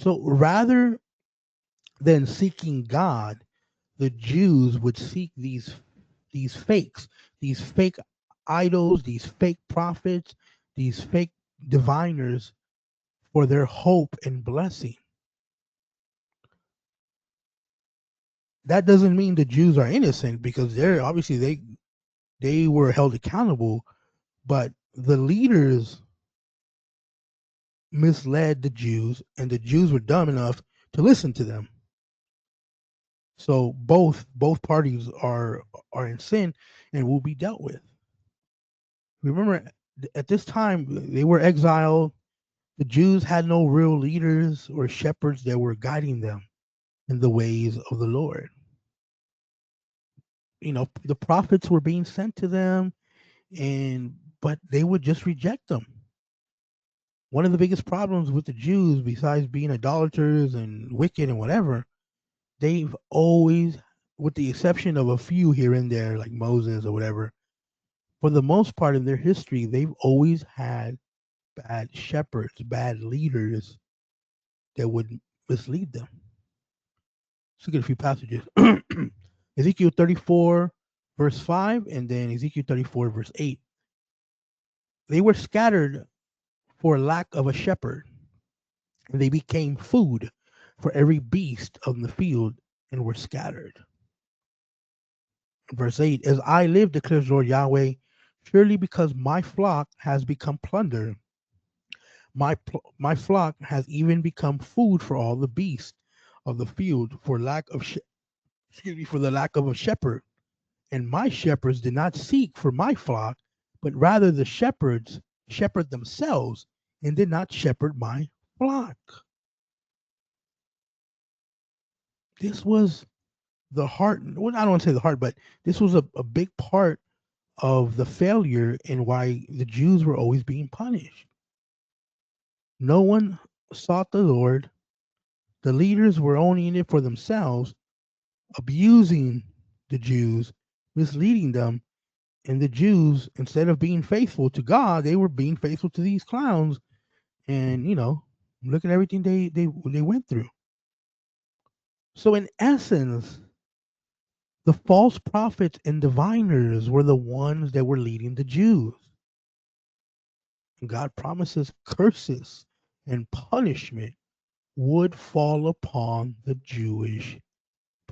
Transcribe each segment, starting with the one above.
So rather than seeking God, the Jews would seek these fakes, these fake idols, these fake prophets, these fake diviners for their hope and blessing. That doesn't mean the Jews are innocent, because they're obviously they were held accountable, but the leaders misled the Jews, and the Jews were dumb enough to listen to them. So both parties are in sin and will be dealt with. Remember, at this time they were exiled. The Jews had no real leaders or shepherds that were guiding them in the ways of the Lord. The prophets were being sent to them, and but they would just reject them. One of the biggest problems with the Jews, besides being idolaters and wicked and whatever, they've always, with the exception of a few here and there, like Moses or whatever, for the most part in their history, they've always had bad shepherds, bad leaders that would mislead them. Let's look at a few passages. Ezekiel 34, verse 5, and then Ezekiel 34, verse 8. They were scattered for lack of a shepherd, and they became food for every beast of the field and were scattered. Verse 8, as I live, declares Lord Yahweh, surely because my flock has become plunder, my flock has even become food for all the beasts of the field for the lack of a shepherd. And my shepherds did not seek for my flock, but rather the shepherds shepherd themselves and did not shepherd my flock. This was the heart. Well, I don't want to say the heart, but this was a big part of the failure and why the Jews were always being punished. No one sought the Lord. The leaders were only in it for themselves, abusing the Jews, misleading them. And the Jews, instead of being faithful to God, they were being faithful to these clowns. And look at everything they went through. So in essence, the false prophets and diviners were the ones that were leading the Jews. And God promises curses and punishment would fall upon the Jewish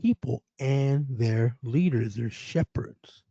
people and their leaders, their shepherds.